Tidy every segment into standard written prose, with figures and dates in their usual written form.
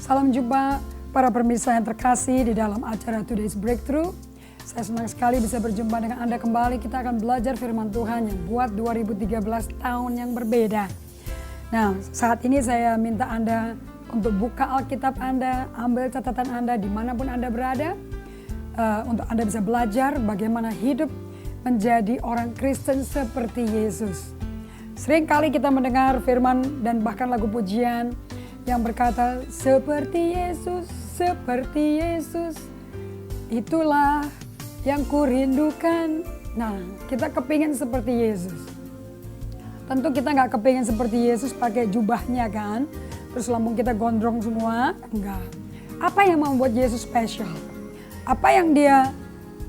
Salam jumpa para pemirsa yang terkasih di dalam acara Today's Breakthrough. Saya senang sekali bisa berjumpa dengan Anda kembali. Kita akan belajar firman Tuhan yang buat 2013 tahun yang berbeda. Nah, saat ini saya minta Anda untuk buka Alkitab Anda, ambil catatan Anda dimanapun Anda berada. Untuk Anda bisa belajar bagaimana hidup menjadi orang Kristen seperti Yesus. Sering kali kita mendengar firman dan bahkan lagu pujian yang berkata, seperti Yesus, itulah yang kurindukan. Nah, kita kepingin seperti Yesus. Tentu kita gak kepingin seperti Yesus pakai jubahnya kan, terus lambung kita gondrong semua, enggak. Apa yang membuat Yesus spesial? Apa yang dia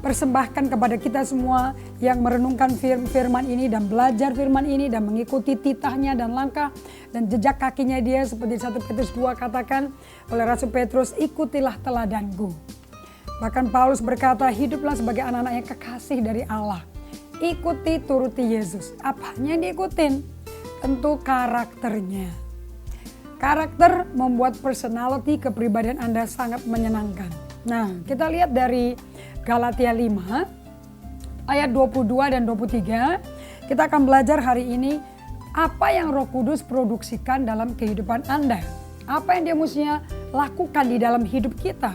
persembahkan kepada kita semua yang merenungkan firman ini dan belajar firman ini dan mengikuti titahnya dan langkah dan jejak kakinya dia, seperti 1 Petrus 2 katakan oleh Rasul Petrus, ikutilah teladanku. Bahkan Paulus berkata, hiduplah sebagai anak-anak yang kekasih dari Allah. Ikuti turuti Yesus. Apanya yang diikutin? Tentu karakternya. Karakter membuat personality, kepribadian Anda sangat menyenangkan. Nah, kita lihat dari Galatia 5 ayat 22 dan 23. Kita akan belajar hari ini apa yang Roh Kudus produksikan dalam kehidupan Anda. Apa yang dia mestinya lakukan di dalam hidup kita.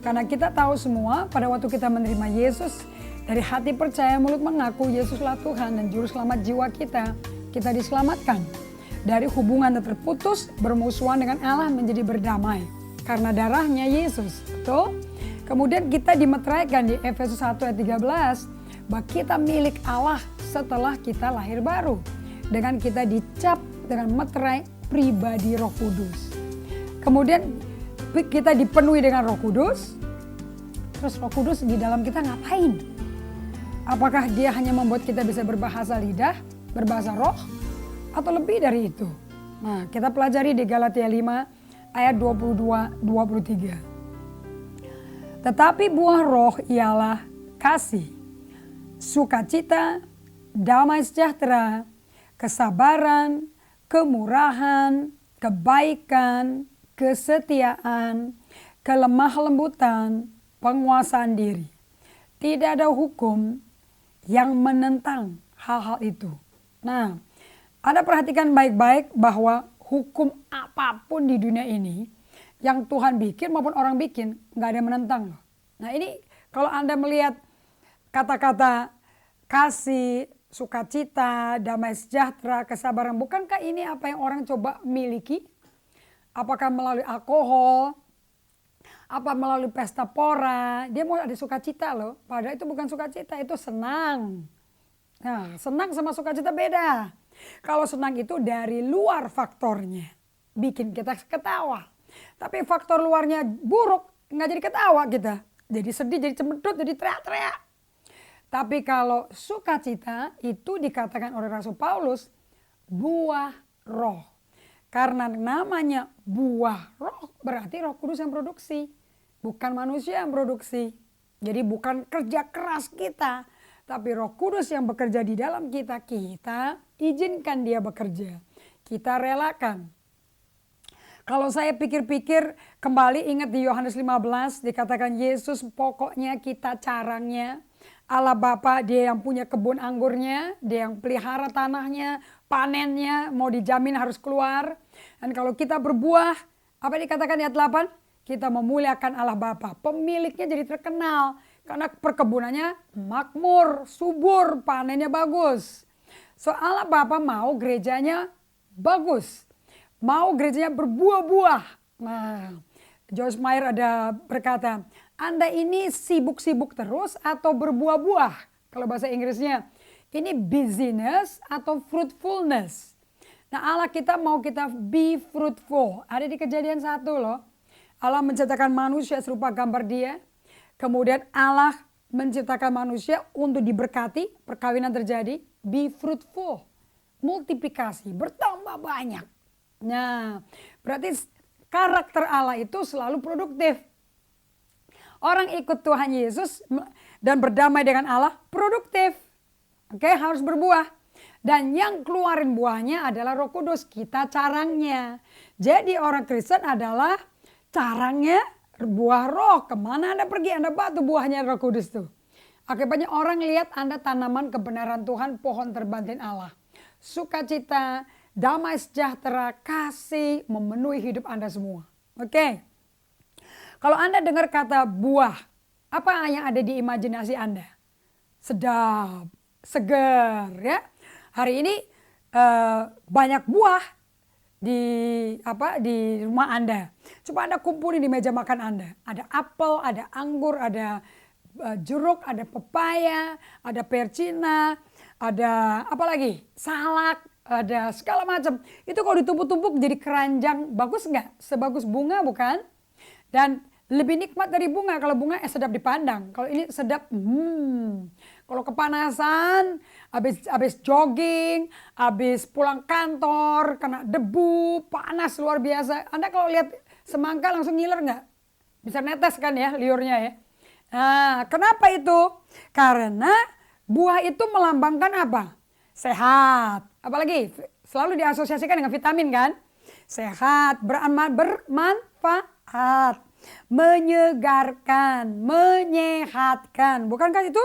Karena kita tahu semua pada waktu kita menerima Yesus, dari hati percaya mulut mengaku Yesuslah Tuhan dan Juru Selamat jiwa kita, kita diselamatkan. Dari hubungan yang terputus, bermusuhan dengan Allah menjadi berdamai. Karena darahnya Yesus. Betul? Kemudian kita dimeteraikan di Efesus 1 ayat 13 bahwa kita milik Allah setelah kita lahir baru. Dengan kita dicap dengan meterai pribadi Roh Kudus. Kemudian kita dipenuhi dengan Roh Kudus. Terus Roh Kudus di dalam kita ngapain? Apakah dia hanya membuat kita bisa berbahasa lidah, berbahasa roh? Atau lebih dari itu? Nah, kita pelajari di Galatia 5 ayat 22-23. Tetapi buah roh ialah kasih, sukacita, damai sejahtera, kesabaran, kemurahan, kebaikan, kesetiaan, kelemah lembutan, penguasaan diri. Tidak ada hukum yang menentang hal-hal itu. Nah, Anda perhatikan baik-baik bahwa hukum apapun di dunia ini yang Tuhan bikin maupun orang bikin, nggak ada yang menentang loh. Nah ini kalau Anda melihat kata-kata kasih, sukacita, damai sejahtera, kesabaran, bukankah ini apa yang orang coba miliki? Apakah melalui alkohol? Apa melalui pesta pora? Dia mau ada sukacita loh. Padahal itu bukan sukacita, itu senang. Nah, senang sama sukacita beda. Kalau senang itu dari luar faktornya, bikin kita ketawa. Tapi faktor luarnya buruk, nggak jadi ketawa kita. Jadi sedih, jadi cemberut, jadi teriak-teriak. Tapi kalau sukacita itu dikatakan oleh Rasul Paulus, buah roh. Karena namanya buah roh, berarti Roh Kudus yang produksi. Bukan manusia yang produksi. Jadi bukan kerja keras kita. Tapi Roh Kudus yang bekerja di dalam kita, kita izinkan dia bekerja. Kita relakan. Kalau saya pikir-pikir kembali ingat di Yohanes 15 dikatakan Yesus pokoknya kita carangnya. Allah Bapa dia yang punya kebun anggurnya, dia yang pelihara tanahnya, panennya mau dijamin harus keluar. Dan kalau kita berbuah, apa dikatakan di ayat 8? Kita memuliakan Allah Bapa. Pemiliknya jadi terkenal karena perkebunannya makmur, subur, panennya bagus. So Allah Bapa mau gerejanya bagus. Mau gerejanya berbuah-buah. Nah, Joyce Meyer ada berkata, Anda ini sibuk-sibuk terus atau berbuah-buah? Kalau bahasa Inggrisnya, ini busyness atau fruitfulness. Nah Allah kita mau kita be fruitful. Ada di Kejadian 1 loh. Allah menciptakan manusia serupa gambar dia. Kemudian Allah menciptakan manusia untuk diberkati, perkawinan terjadi. Be fruitful, multiplikasi, bertambah banyak. Nah, berarti karakter Allah itu selalu produktif. Orang ikut Tuhan Yesus dan berdamai dengan Allah produktif. Oke, harus berbuah. Dan yang keluarin buahnya adalah Roh Kudus, kita carangnya. Jadi orang Kristen adalah carangnya buah roh. Kemana Anda pergi, Anda batu buahnya Roh Kudus tuh. Akibatnya orang lihat Anda tanaman kebenaran Tuhan, pohon terbantin Allah. Sukacita, damai sejahtera, kasih memenuhi hidup Anda semua. Oke. Kalau Anda dengar kata buah, apa yang ada di imajinasi Anda? Sedap, segar ya. Hari ini banyak buah di rumah Anda. Coba Anda kumpulin di meja makan Anda. Ada apel, ada anggur, ada jeruk, ada pepaya, ada percina, ada apa lagi? Salak, ada segala macam. Itu kalau ditumpuk-tumpuk jadi keranjang, bagus nggak? Sebagus bunga bukan? Dan lebih nikmat dari bunga. Kalau bunga sedap dipandang. Kalau ini sedap, Kalau kepanasan, habis jogging, habis pulang kantor, kena debu, panas luar biasa. Anda kalau lihat semangka langsung ngiler nggak? Bisa netes kan ya liurnya ya. Nah, kenapa itu? Karena buah itu melambangkan apa? Sehat. Apalagi selalu diasosiasikan dengan vitamin kan? Sehat, bermanfaat, menyegarkan, menyehatkan. Bukankah itu?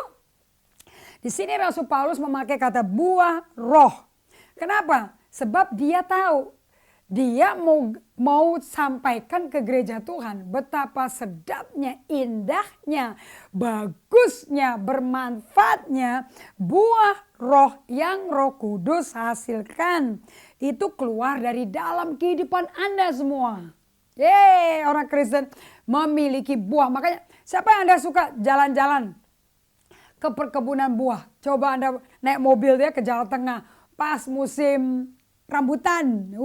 Di sini Rasul Paulus memakai kata buah roh. Kenapa? Sebab dia tahu. Dia mau sampaikan ke gereja Tuhan betapa sedapnya, indahnya, bagusnya, bermanfaatnya buah roh yang Roh Kudus hasilkan. Itu keluar dari dalam kehidupan Anda semua. Yeay, orang Kristen memiliki buah. Makanya siapa yang Anda suka jalan-jalan ke perkebunan buah? Coba Anda naik mobil dia ke Jawa Tengah pas musim rambutan.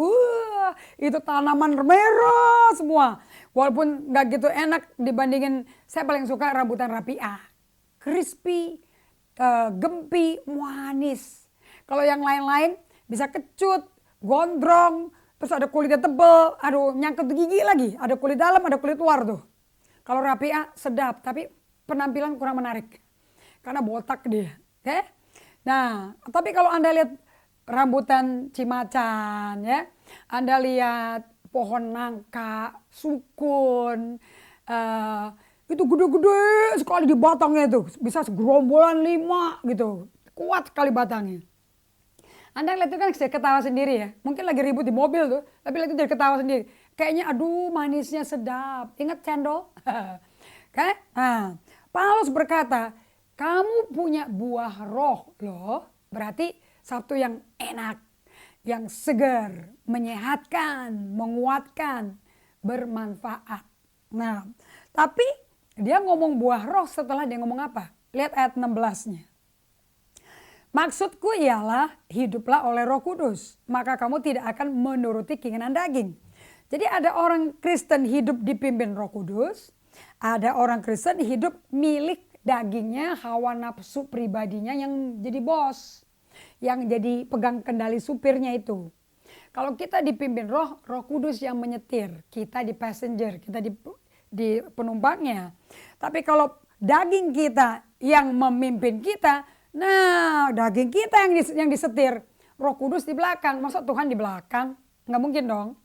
Itu tanaman merah semua. Walaupun gak gitu enak dibandingin, saya paling suka rambutan rapiah. Crispy, gempi, manis. Kalau yang lain-lain bisa kecut, gondrong, terus ada kulitnya tebel, aduh nyangkut gigi lagi. Ada kulit dalam, ada kulit luar tuh. Kalau rapiah sedap, tapi penampilan kurang menarik. Karena botak dia. Okay? Nah, tapi kalau Anda lihat rambutan cimacan ya, Anda lihat pohon nangka, sukun, itu gede-gede sekali di batangnya itu, bisa segerombolan 5 gitu, kuat sekali batangnya. Anda lihat itu kan saya ketawa sendiri ya, mungkin lagi ribut di mobil tuh, tapi lihat itu jadi ketawa sendiri. Kayaknya aduh manisnya sedap, ingat cendol? Okay? Nah, Paulus berkata, kamu punya buah roh loh, berarti satu yang enak, yang segar, menyehatkan, menguatkan, bermanfaat. Nah, tapi dia ngomong buah roh setelah dia ngomong apa? Lihat ayat 16-nya. Maksudku ialah hiduplah oleh Roh Kudus, maka kamu tidak akan menuruti keinginan daging. Jadi ada orang Kristen hidup dipimpin Roh Kudus, ada orang Kristen hidup milik dagingnya, hawa nafsu pribadinya yang jadi bos. Yang jadi pegang kendali supirnya itu. Kalau kita dipimpin Roh Kudus yang menyetir, kita di passenger, kita di penumpangnya. Tapi kalau daging kita yang memimpin kita, nah daging kita yang disetir, Roh Kudus di belakang, masa Tuhan di belakang? Nggak mungkin dong.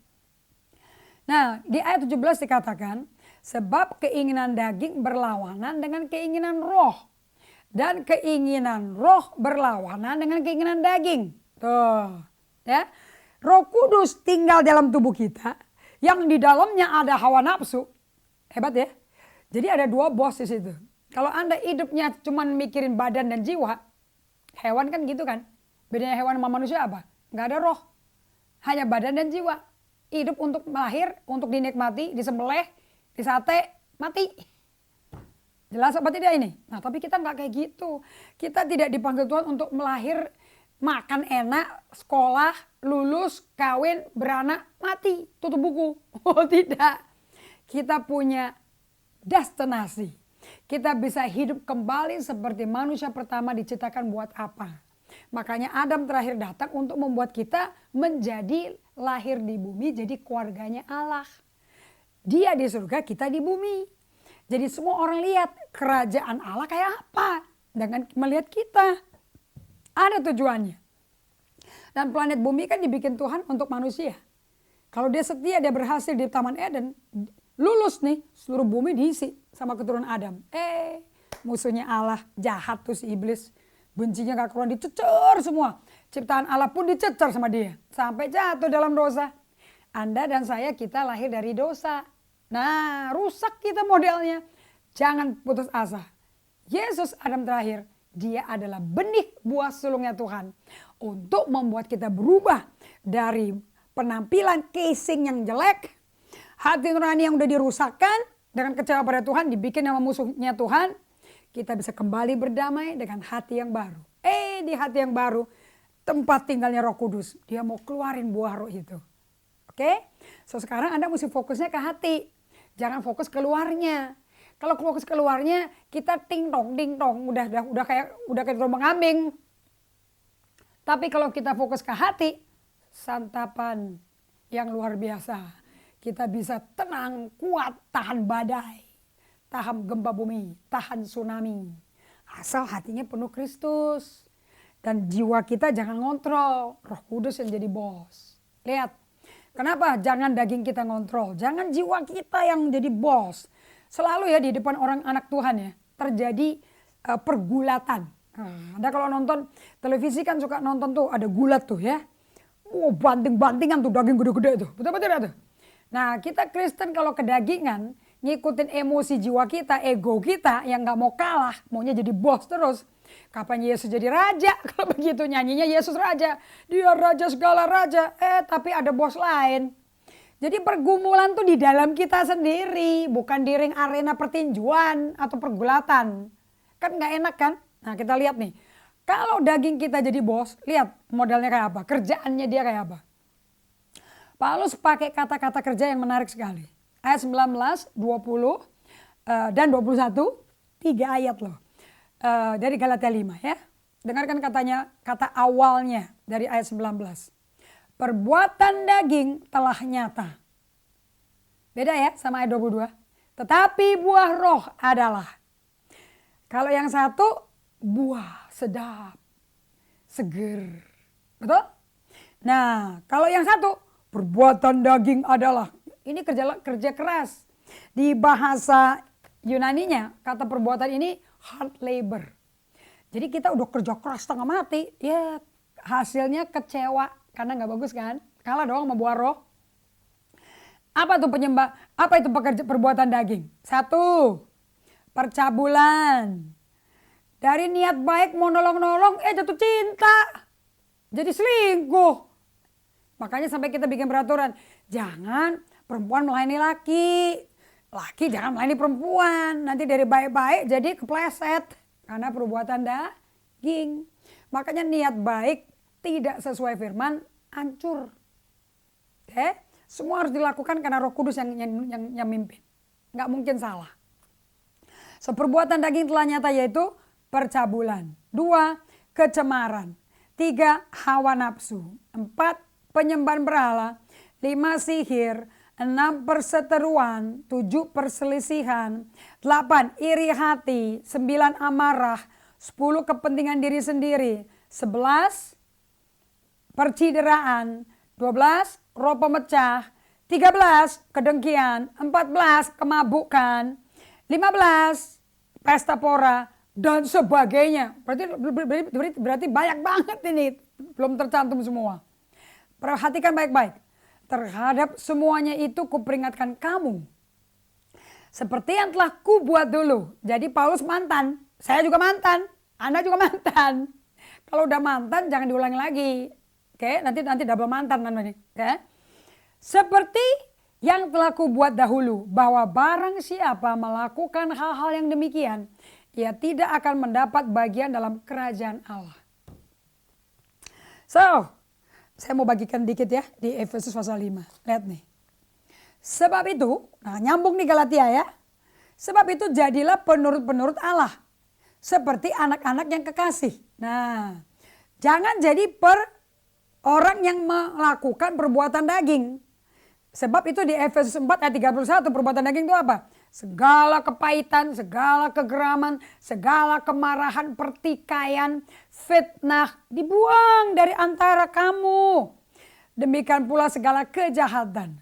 Nah, di ayat 17 dikatakan, sebab keinginan daging berlawanan dengan keinginan roh. Dan keinginan roh berlawanan dengan keinginan daging. Tuh, ya. Roh Kudus tinggal dalam tubuh kita, yang di dalamnya ada hawa nafsu. Hebat ya. Jadi ada 2 bos di situ. Kalau Anda hidupnya cuma mikirin badan dan jiwa, hewan kan gitu kan. Bedanya hewan sama manusia apa? Nggak ada roh. Hanya badan dan jiwa. Hidup untuk melahir, untuk dinikmati, disembelih, disate, mati. Jelas apa tidak ini? Nah tapi kita nggak kayak gitu. Kita tidak dipanggil Tuhan untuk melahir, makan enak, sekolah, lulus, kawin, beranak, mati, tutup buku. Oh tidak. Kita punya destinasi. Kita bisa hidup kembali seperti manusia pertama diciptakan buat apa. Makanya Adam terakhir datang untuk membuat kita menjadi lahir di bumi, jadi keluarganya Allah. Dia di surga, kita di bumi. Jadi semua orang lihat kerajaan Allah kayak apa dengan melihat kita. Ada tujuannya. Dan planet bumi kan dibikin Tuhan untuk manusia. Kalau dia setia, dia berhasil di Taman Eden, lulus nih, seluruh bumi diisi sama keturunan Adam. Musuhnya Allah jahat tuh si iblis. Bencinya gak keluar, dicecer semua. Ciptaan Allah pun dicecer sama dia. Sampai jatuh dalam dosa. Anda dan saya kita lahir dari dosa. Nah, rusak kita modelnya. Jangan putus asa. Yesus Adam terakhir, dia adalah benih buah sulungnya Tuhan. Untuk membuat kita berubah dari penampilan casing yang jelek. Hati nurani yang udah dirusakkan dengan kecewa pada Tuhan, dibikin sama musuhnya Tuhan. Kita bisa kembali berdamai dengan hati yang baru. Di hati yang baru, tempat tinggalnya Roh Kudus. Dia mau keluarin buah roh itu. Oke? So sekarang Anda mesti fokusnya ke hati. Jangan fokus keluarnya. Kalau fokus keluarnya, kita ting tong, udah kayak terombang ambing. Tapi kalau kita fokus ke hati, santapan yang luar biasa. Kita bisa tenang, kuat, tahan badai. Tahan gempa bumi, tahan tsunami. Asal hatinya penuh Kristus. Dan jiwa kita jangan ngontrol. Roh Kudus yang jadi bos. Lihat. Kenapa? Jangan daging kita ngontrol. Jangan jiwa kita yang jadi bos. Selalu ya di depan orang anak Tuhan ya. Terjadi pergulatan. Anda kalau nonton televisi kan suka nonton tuh ada gulat tuh ya. Banting-bantingan tuh daging gede-gede tuh. Betul-betul ya tuh. Nah kita Kristen kalau kedagingan. Ngikutin emosi jiwa kita, ego kita yang gak mau kalah, maunya jadi bos terus. Kapan Yesus jadi raja? Kalau begitu nyanyinya Yesus raja. Dia raja segala raja. Tapi ada bos lain. Jadi pergumulan tuh di dalam kita sendiri. Bukan di ring arena pertinjuan atau pergulatan. Kan gak enak kan? Nah kita lihat nih. Kalau daging kita jadi bos, lihat modelnya kayak apa. Kerjaannya dia kayak apa. Paulus pakai kata-kata kerja yang menarik sekali. Ayat 19, 20, dan 21, 3 ayat loh. Dari Galatia 5 ya. Dengarkan kata awalnya dari ayat 19. Perbuatan daging telah nyata. Beda ya sama ayat 22. Tetapi buah roh adalah. Kalau yang satu buah sedap, seger. Betul? Nah kalau yang satu perbuatan daging adalah. Ini kerja keras. Di bahasa Yunaninya kata perbuatan ini hard labor. Jadi kita udah kerja keras setengah mati. Ya hasilnya kecewa. Karena gak bagus kan. Kalah dong sama buah roh. Apa tuh apa itu perbuatan daging? 1. Percabulan. Dari niat baik mau nolong-nolong jatuh cinta. Jadi selingkuh. Makanya sampai kita bikin peraturan. Jangan perempuan melayani laki. Laki jangan melayani perempuan. Nanti dari baik-baik jadi kepleset. Karena perbuatan daging. Makanya niat baik tidak sesuai firman hancur. Semua harus dilakukan karena Roh Kudus yang mimpin. Nggak mungkin salah. So, perbuatan daging telah nyata yaitu percabulan. 2. Kecemaran. 3. Hawa nafsu. 4. Penyembahan berhala. 5. Sihir. 6. Perseteruan. 7. Perselisihan. 8. Iri hati. 9. Amarah. 10. Kepentingan diri sendiri. 11. Percideraan. 12. Roh pemecah. 13. Kedengkian. 14. Kemabukan. 15. Pesta pora. Dan sebagainya. Berarti banyak banget ini. Belum tercantum semua. Perhatikan baik-baik. Terhadap semuanya itu kuperingatkan kamu. Seperti yang telah kubuat dulu. Jadi Paulus mantan. Saya juga mantan. Anda juga mantan. Kalau udah mantan jangan diulangi lagi. Oke, nanti double mantan namanya. Oke. Seperti yang telah kubuat dahulu. Bahwa barang siapa melakukan hal-hal yang demikian. Ia tidak akan mendapat bagian dalam kerajaan Allah. So, saya mau bagikan dikit ya di Efesus pasal 5. Lihat nih. Sebab itu, nah nyambung nih Galatia ya. Sebab itu jadilah penurut-penurut Allah. Seperti anak-anak yang kekasih. Nah, jangan jadi orang yang melakukan perbuatan daging. Sebab itu di Efesus 4 ayat 31 perbuatan daging itu apa? Segala kepahitan, segala kegeraman, segala kemarahan, pertikaian, fitnah dibuang dari antara kamu. Demikian pula segala kejahatan.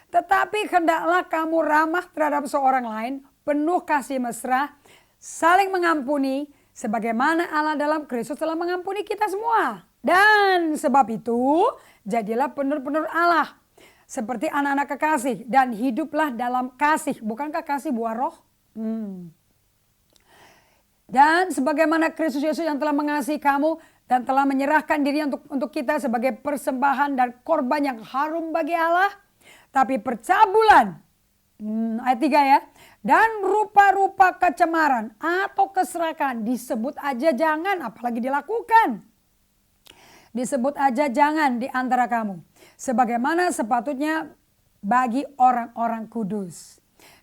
Tetapi hendaklah kamu ramah terhadap seorang lain, penuh kasih mesra, saling mengampuni, sebagaimana Allah dalam Kristus telah mengampuni kita semua. Dan sebab itu, jadilah penur-penur Allah, seperti anak-anak kekasih, dan hiduplah dalam kasih. Bukankah kasih buah roh? Dan sebagaimana Kristus Yesus yang telah mengasihi kamu dan telah menyerahkan dirinya untuk kita sebagai persembahan dan korban yang harum bagi Allah. Tapi percabulan, ayat 3 ya. Dan rupa-rupa kecemaran atau keserakahan disebut aja jangan, apalagi dilakukan. Disebut aja jangan di antara kamu. Sebagaimana sepatutnya bagi orang-orang kudus.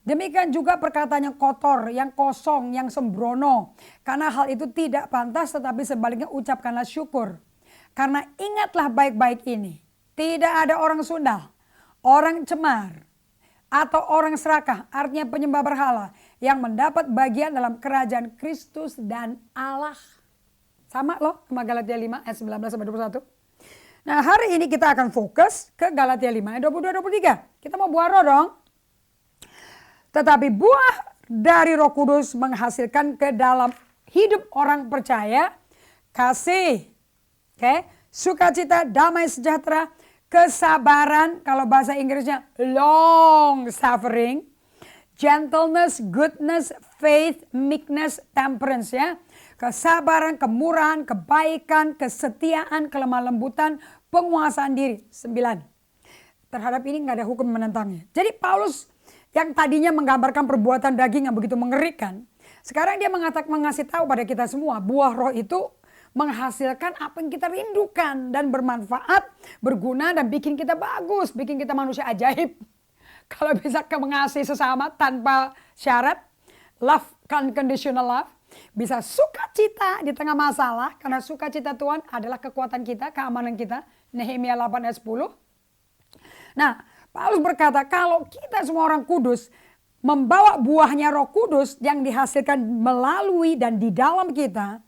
Demikian juga perkataan yang kotor, yang kosong, yang sembrono. Karena hal itu tidak pantas, tetapi sebaliknya ucapkanlah syukur. Karena ingatlah baik-baik ini. Tidak ada orang sundal, orang cemar, atau orang serakah, artinya penyembah berhala, yang mendapat bagian dalam kerajaan Kristus dan Allah. Sama loh sama Galatia 5 ayat 19-21. Nah hari ini kita akan fokus ke Galatia 5 ayat 22-23. Kita mau buah roh dong. Tetapi buah dari Roh Kudus menghasilkan ke dalam hidup orang percaya kasih, sukacita, damai sejahtera, kesabaran, kalau bahasa Inggrisnya long suffering, gentleness, goodness, faith, meekness, temperance ya. Kesabaran, kemurahan, kebaikan, kesetiaan, kelemah lembutan, penguasaan diri. 9. Terhadap ini nggak ada hukum menentangnya. Jadi Paulus yang tadinya menggambarkan perbuatan daging yang begitu mengerikan, sekarang dia mengasih tahu pada kita semua, buah roh itu menghasilkan apa yang kita rindukan dan bermanfaat, berguna dan bikin kita bagus, bikin kita manusia ajaib. Kalau bisa mengasihi sesama tanpa syarat, love, unconditional love, bisa sukacita di tengah masalah, karena sukacita Tuhan adalah kekuatan kita, keamanan kita. Nehemia 8 ayat 10. Nah, Paulus berkata kalau kita semua orang kudus membawa buahnya Roh Kudus yang dihasilkan melalui dan di dalam kita,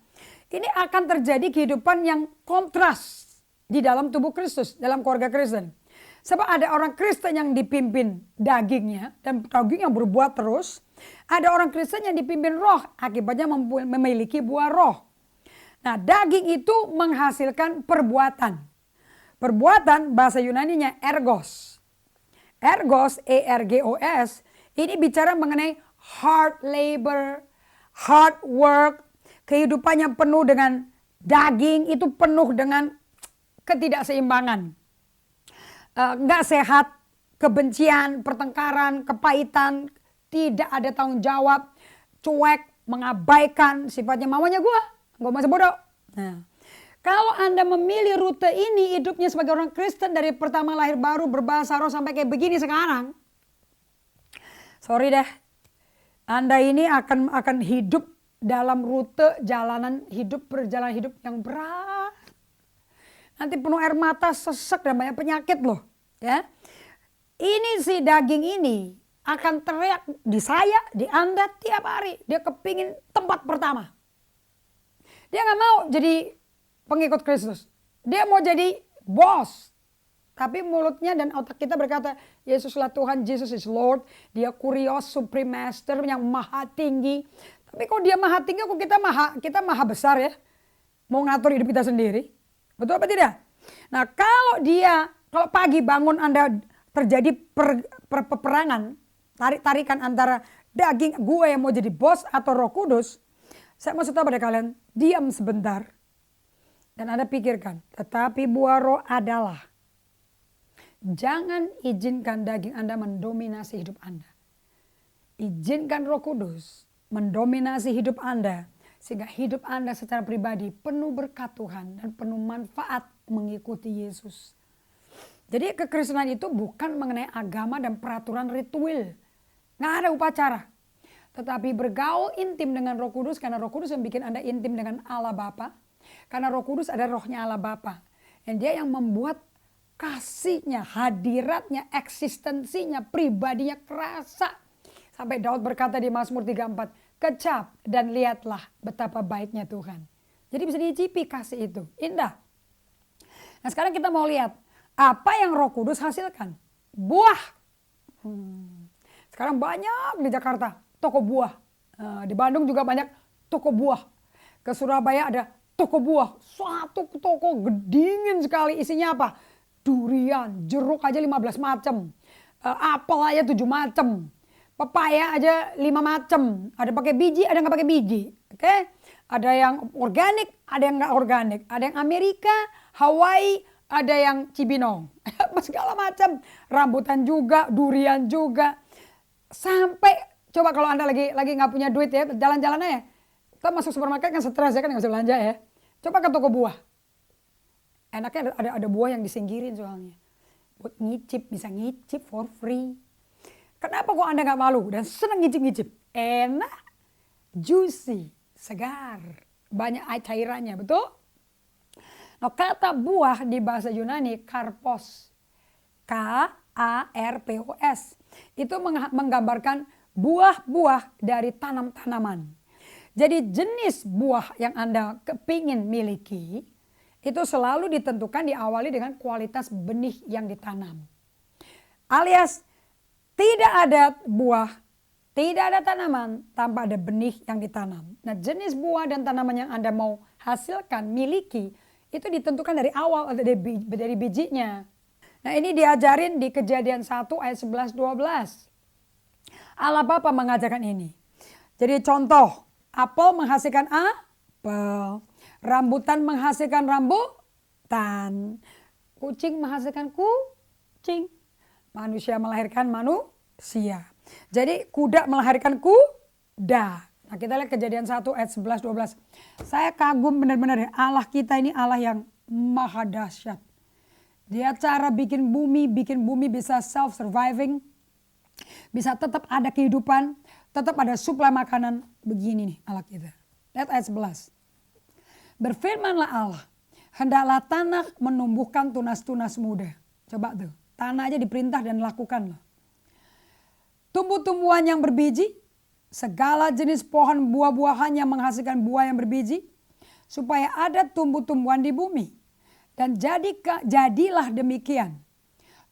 ini akan terjadi kehidupan yang kontras di dalam tubuh Kristus, dalam keluarga Kristen. Sebab ada orang Kristen yang dipimpin dagingnya dan daging yang berbuat terus. Ada orang Kristen yang dipimpin roh, akibatnya memiliki buah roh. Nah, daging itu menghasilkan perbuatan. Perbuatan bahasa Yunaninya ergos. Ergos, E-R-G-O-S, ini bicara mengenai hard labor, hard work, kehidupan yang penuh dengan daging, itu penuh dengan ketidakseimbangan. Nggak sehat, kebencian, pertengkaran, kepahitan, tidak ada tanggung jawab, cuek, mengabaikan, sifatnya maunya gue masih bodoh. Nah, kalau Anda memilih rute ini hidupnya sebagai orang Kristen dari pertama lahir baru berbahasa roh sampai kayak begini sekarang. Sorry deh. Anda ini akan hidup dalam rute jalanan hidup, perjalanan hidup yang berat. Nanti penuh air mata, sesek dan banyak penyakit loh. Ya. Ini si daging ini akan teriak di saya, di Anda tiap hari. Dia kepingin tempat pertama. Dia gak mau jadi pengikut Kristus. Dia mau jadi bos. Tapi mulutnya dan otak kita berkata, Yesuslah Tuhan, Jesus is Lord. Dia kurios, supreme master yang maha tinggi. Tapi kok dia maha tinggi, kok kita maha besar ya. Mau ngatur hidup kita sendiri. Betul apa tidak? Nah kalau pagi bangun Anda terjadi peperangan, tarik-tarikan antara daging gue yang mau jadi bos atau Roh Kudus. Saya mau cerita pada kalian, diam sebentar. Dan Anda pikirkan, tetapi buah roh adalah, jangan izinkan daging Anda mendominasi hidup Anda. Izinkan Roh Kudus mendominasi hidup Anda. Sehingga hidup Anda secara pribadi penuh berkat Tuhan dan penuh manfaat mengikuti Yesus. Jadi kekristenan itu bukan mengenai agama dan peraturan ritual. Nggak ada upacara. Tetapi bergaul intim dengan Roh Kudus, karena Roh Kudus yang bikin Anda intim dengan Allah Bapa. Karena Roh Kudus ada rohnya Allah Bapa. Dan dia yang membuat kasihnya, hadiratnya, eksistensinya, pribadinya kerasa. Sampai Daud berkata di Mazmur 34, kecap dan lihatlah betapa baiknya Tuhan. Jadi bisa dicicipi kasih itu, indah. Nah sekarang kita mau lihat apa yang Roh Kudus hasilkan. Buah Sekarang banyak di Jakarta toko buah. Di Bandung juga banyak toko buah. Ke Surabaya ada toko buah. Satu toko gedingin sekali, isinya apa? Durian, jeruk aja 15 macam. Apel aja 7 macam. Pepaya aja 5 macam. Ada pakai biji, ada nggak pakai biji. Oke? Ada yang organik, ada yang nggak organik. Ada yang Amerika, Hawaii, ada yang Cibinong. Segala macam. Rambutan juga, durian juga. Sampai coba kalau Anda lagi nggak punya duit ya, jalan-jalan aja. Kita masuk supermarket kan stres ya, kan nggak bisa belanja ya. Coba ke toko buah. Enaknya ada buah yang disingkirin soalnya. Buat ngicip, bisa ngicip for free. Kenapa kok Anda nggak malu dan senang ngicip-ngicip? Enak, juicy, segar, banyak air cairannya, betul? Nah, kata buah di bahasa Yunani karpos, Karpos, itu menggambarkan buah-buah dari tanam-tanaman. Jadi jenis buah yang Anda kepingin miliki itu selalu ditentukan diawali dengan kualitas benih yang ditanam. Alias tidak ada buah, tidak ada tanaman tanpa ada benih yang ditanam. Nah, jenis buah dan tanaman yang Anda mau hasilkan, miliki, itu ditentukan dari awal, dari bijinya. Nah, ini diajarin di Kejadian 1 ayat 11-12. Allah Bapa mengajarkan ini. Jadi contoh, apel menghasilkan apel, rambutan menghasilkan rambutan, kucing menghasilkan kucing, manusia melahirkan manusia. Jadi kuda melahirkan kuda. Nah, kita lihat Kejadian 1 ayat 11-12. Saya kagum benar-benar ya, Allah kita ini Allah yang maha dahsyat. Dia cara bikin bumi bisa self-surviving, bisa tetap ada kehidupan, tetap ada suplai makanan. Begini nih Allah kita. Lihat ayat 11. Berfirmanlah Allah, hendaklah tanah menumbuhkan tunas-tunas muda. Coba tuh, tanah aja diperintah dan lakukanlah. Tumbuh-tumbuhan yang berbiji, segala jenis pohon buah-buahan yang menghasilkan buah yang berbiji, supaya ada tumbuh-tumbuhan di bumi. Dan jadilah demikian.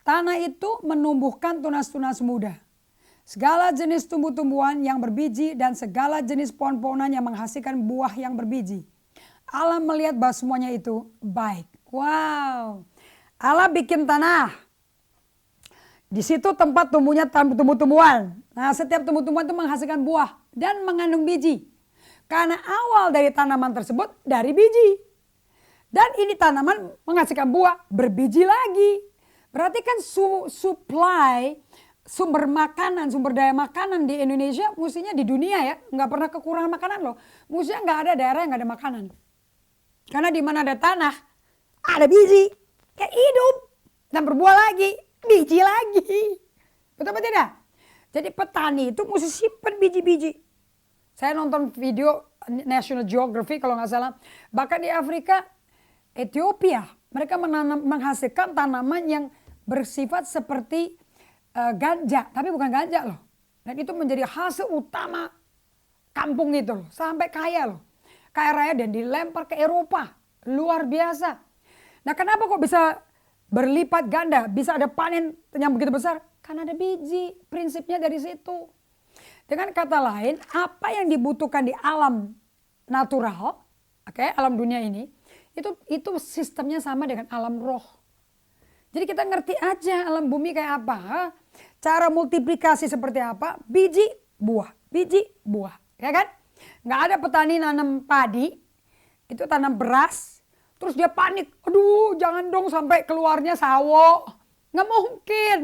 Tanah itu menumbuhkan tunas-tunas muda. Segala jenis tumbuh-tumbuhan yang berbiji dan segala jenis pohon-pohonan yang menghasilkan buah yang berbiji. Allah melihat bahwa semuanya itu baik. Wow. Allah bikin tanah. Di situ tempat tumbuhnya tumbuh-tumbuhan. Nah, setiap tumbuh-tumbuhan itu menghasilkan buah dan mengandung biji. Karena awal dari tanaman tersebut dari biji. Dan ini tanaman menghasilkan buah, berbiji lagi. Berarti kan supply, sumber makanan, sumber daya makanan di Indonesia, mestinya di dunia ya, nggak pernah kekurangan makanan loh. Mestinya nggak ada daerah yang nggak ada makanan. Karena di mana ada tanah, ada biji, kayak hidup dan berbuah lagi, biji lagi. Betul apa tidak? Jadi petani itu mesti simpan biji-biji. Saya nonton video National Geographic kalau nggak salah, bahkan di Afrika, Ethiopia, mereka menghasilkan tanaman yang bersifat seperti ganja, tapi bukan ganja loh. Dan itu menjadi hasil utama kampung itu loh, sampai kaya loh. Kaya raya dan dilempar ke Eropa, luar biasa. Nah, kenapa kok bisa berlipat ganda, bisa ada panen yang begitu besar? Karena ada biji, prinsipnya dari situ. Dengan kata lain, apa yang dibutuhkan di alam natural, alam dunia ini, itu sistemnya sama dengan alam roh. Jadi kita ngerti aja alam bumi kayak apa, cara multiplikasi seperti apa, biji buah, ya kan? Nggak ada petani nanam padi, itu tanam beras, terus dia panik, aduh jangan dong sampai keluarnya sawo, nggak mungkin.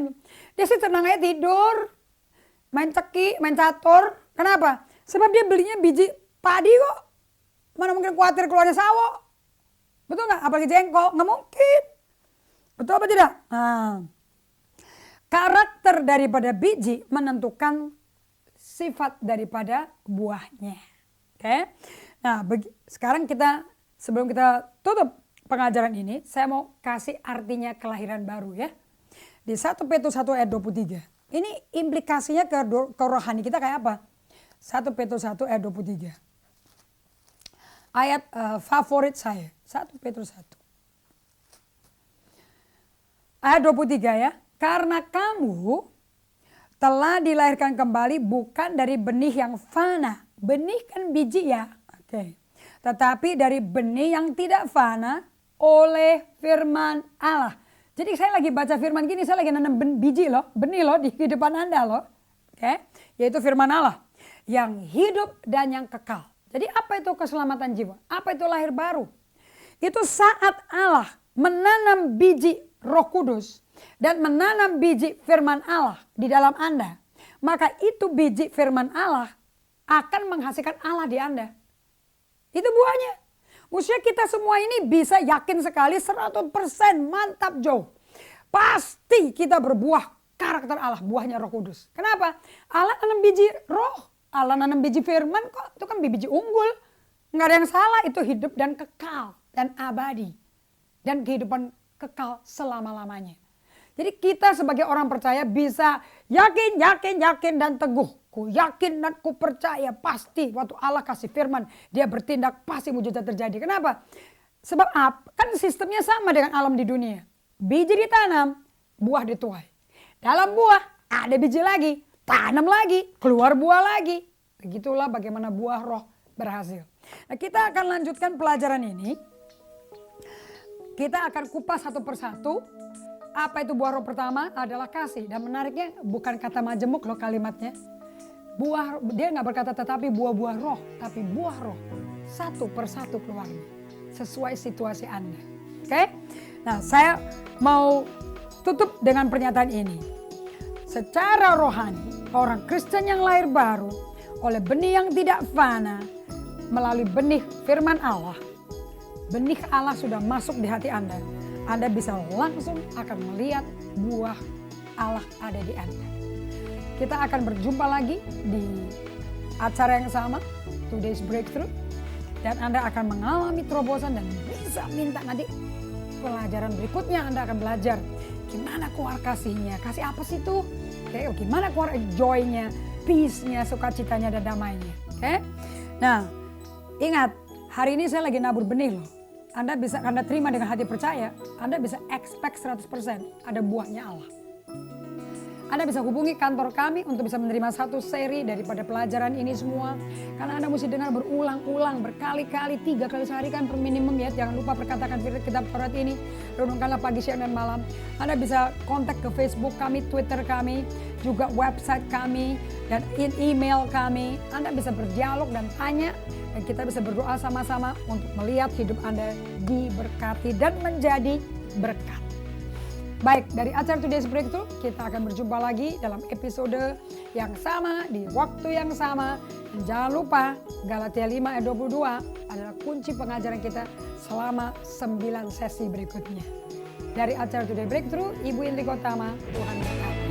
Dia sih tenang aja tidur, main ceki, main catur. Kenapa? Sebab dia belinya biji padi kok, mana mungkin khawatir keluarnya sawo. Betul nggak? Apalagi jengkol, nggak mungkin. Betul apa tidak? Nah, karakter daripada biji menentukan sifat daripada buahnya. Oke? Nah, sekarang sebelum kita tutup pengajaran ini, saya mau kasih artinya kelahiran baru ya. Di 1 Petrus 1 ayat 23. Ini implikasinya ke rohani kita kayak apa? 1 Petrus 1 ayat 23. Ayat favorit saya. 1 Petrus 1. Ayat 23 ya. Karena kamu telah dilahirkan kembali bukan dari benih yang fana. Benih kan biji ya. Oke. Tetapi dari benih yang tidak fana oleh firman Allah. Jadi saya lagi baca firman gini, saya lagi nanam biji loh, benih loh di kehidupan Anda loh. Oke. Yaitu firman Allah yang hidup dan yang kekal. Jadi apa itu keselamatan jiwa? Apa itu lahir baru? Itu saat Allah menanam biji Roh Kudus dan menanam biji firman Allah di dalam Anda, maka itu biji firman Allah akan menghasilkan Allah di Anda. Itu buahnya. Maksudnya kita semua ini bisa yakin sekali 100% mantap jauh. Pasti kita berbuah karakter Allah, buahnya Roh Kudus. Kenapa? Allah nanam biji roh, Allah nanam biji firman kok, itu kan biji unggul. Nggak ada yang salah, itu hidup dan kekal dan abadi. Dan kehidupan kekal selama-lamanya. Jadi kita sebagai orang percaya bisa yakin dan teguh. Ku yakin dan ku percaya pasti waktu Allah kasih firman dia bertindak pasti mujizat terjadi. Kenapa? Sebab kan sistemnya sama dengan alam di dunia. Biji ditanam, buah dituai. Dalam buah ada biji lagi, tanam lagi, keluar buah lagi. Begitulah bagaimana buah roh berhasil. Nah, kita akan lanjutkan pelajaran ini. Kita akan kupas satu persatu. Apa itu buah roh pertama? Adalah kasih. Dan menariknya bukan kata majemuk loh kalimatnya. Buah, dia nggak berkata tetapi buah-buah roh, tapi buah roh satu persatu keluarnya sesuai situasi Anda. Oke? Nah, saya mau tutup dengan pernyataan ini. Secara rohani, orang Kristen yang lahir baru oleh benih yang tidak fana melalui benih firman Allah, benih Allah sudah masuk di hati Anda. Anda bisa langsung akan melihat buah Allah ada di Anda. Kita akan berjumpa lagi di acara yang sama, Today's Breakthrough. Dan Anda akan mengalami terobosan dan bisa minta nanti pelajaran berikutnya Anda akan belajar. Gimana keluar kasihnya, kasih apa sih itu? Oke, gimana keluar joy-nya, peace-nya, sukacitanya dan damainya. Oke. Nah, ingat, hari ini saya lagi nabur benih loh. Anda terima dengan hati percaya, Anda bisa expect 100% ada buahnya Allah. Anda bisa hubungi kantor kami untuk bisa menerima satu seri daripada pelajaran ini semua. Karena Anda mesti dengar berulang-ulang, berkali-kali, 3 kali sehari kan per minimum ya. Jangan lupa perkatakan kitab Taurat ini. Renungkanlah pagi, siang, dan malam. Anda bisa kontak ke Facebook kami, Twitter kami, juga website kami, dan email kami. Anda bisa berdialog dan tanya. Dan kita bisa berdoa sama-sama untuk melihat hidup Anda diberkati dan menjadi berkat. Baik, dari acara Today's Breakthrough, kita akan berjumpa lagi dalam episode yang sama, di waktu yang sama. Dan jangan lupa, Galatia 5 ayat 22 adalah kunci pengajaran kita selama 9 sesi berikutnya. Dari acara Today's Breakthrough, Ibu Indri Gotama, Tuhan berkati.